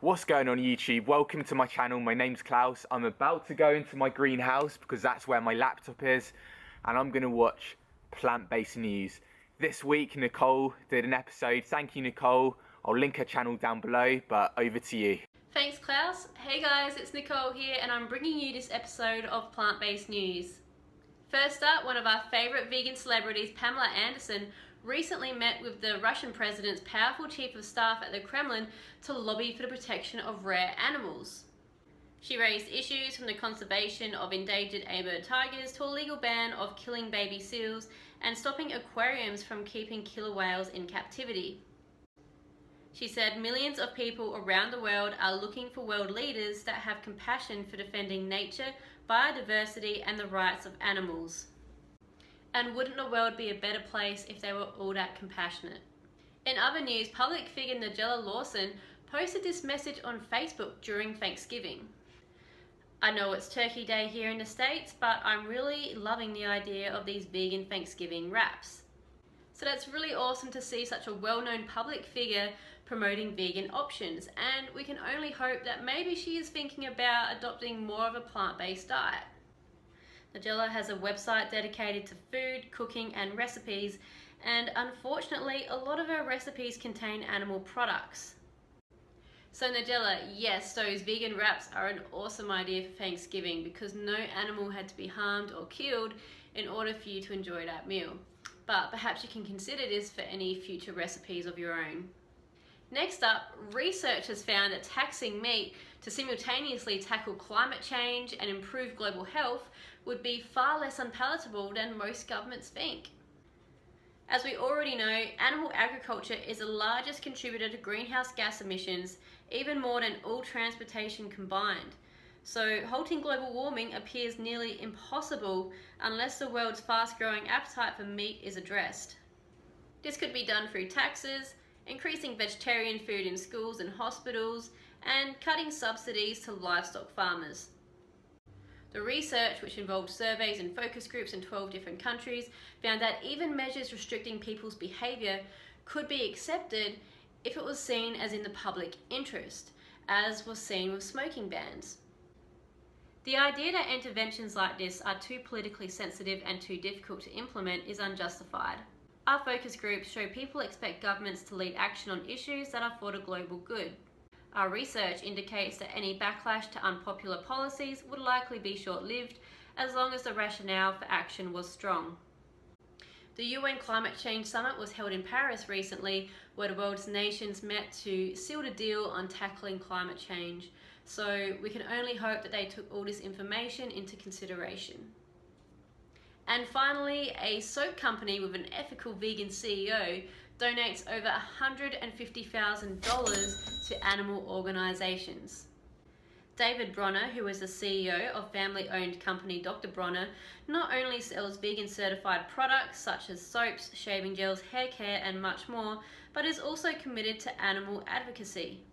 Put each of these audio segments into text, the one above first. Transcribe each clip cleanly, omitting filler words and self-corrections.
What's going on YouTube? Welcome to my channel. My name's Klaus. I'm about to go into my greenhouse because that's where my laptop is, and I'm going to watch plant-based news. This week Nicole did an episode. Thank you, Nicole. I'll link her channel down below, but over to you. Thanks, Klaus. Hey guys, it's Nicole here and I'm bringing you this episode of plant-based news. First up, one of our favourite vegan celebrities, Pamela Anderson, recently met with the Russian president's powerful chief of staff at the Kremlin to lobby for the protection of rare animals. She raised issues from the conservation of endangered A-bird tigers to a legal ban of killing baby seals and stopping aquariums from keeping killer whales in captivity. She said millions of people around the world are looking for world leaders that have compassion for defending nature, biodiversity and the rights of animals. And wouldn't the world be a better place if they were all that compassionate? In other news, public figure Nigella Lawson posted this message on Facebook during Thanksgiving. I know it's Turkey Day here in the States, but I'm really loving the idea of these vegan Thanksgiving wraps. So that's really awesome to see such a well-known public figure promoting vegan options, and we can only hope that maybe she is thinking about adopting more of a plant-based diet. Nigella has a website dedicated to food, cooking and recipes, and unfortunately a lot of her recipes contain animal products. So Nigella, yes, those vegan wraps are an awesome idea for Thanksgiving because no animal had to be harmed or killed in order for you to enjoy that meal. But perhaps you can consider this for any future recipes of your own. Next up, researchers found that taxing meat to simultaneously tackle climate change and improve global health would be far less unpalatable than most governments think. As we already know, animal agriculture is the largest contributor to greenhouse gas emissions, even more than all transportation combined. So halting global warming appears nearly impossible unless the world's fast-growing appetite for meat is addressed. This could be done through taxes, increasing vegetarian food in schools and hospitals, and cutting subsidies to livestock farmers. The research, which involved surveys and focus groups in 12 different countries, found that even measures restricting people's behaviour could be accepted if it was seen as in the public interest, as was seen with smoking bans. The idea that interventions like this are too politically sensitive and too difficult to implement is unjustified. Our focus groups show people expect governments to lead action on issues that are for the global good. Our research indicates that any backlash to unpopular policies would likely be short-lived as long as the rationale for action was strong. The UN Climate Change Summit was held in Paris recently, where the world's nations met to seal the deal on tackling climate change. So we can only hope that they took all this information into consideration. And finally, a soap company with an ethical vegan CEO donates over $150,000 to animal organisations. David Bronner, who is the CEO of family-owned company Dr. Bronner, not only sells vegan certified products such as soaps, shaving gels, hair care and much more, but is also committed to animal advocacy.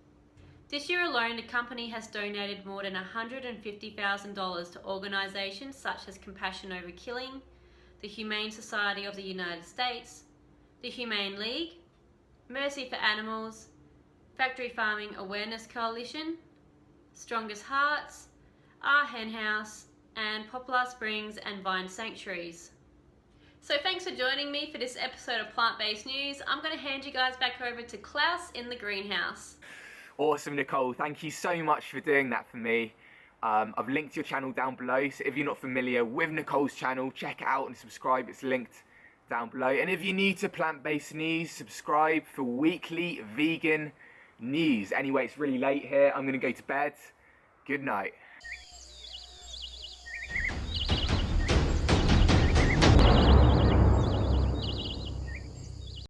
This year alone, the company has donated more than $150,000 to organisations such as Compassion Over Killing, the Humane Society of the United States, the Humane League, Mercy for Animals, Factory Farming Awareness Coalition, Strongest Hearts, Our Hen House, and Poplar Springs and Vine Sanctuaries. So thanks for joining me for this episode of Plant-Based News. I'm going to hand you guys back over to Klaus in the greenhouse. Awesome, Nicole. Thank you so much for doing that for me. I've linked your channel down below, so if you're not familiar with Nicole's channel, check it out and subscribe. It's linked down below. And if you're new to plant-based news, subscribe for weekly vegan news. Anyway, it's really late here. I'm going to go to bed. Good night.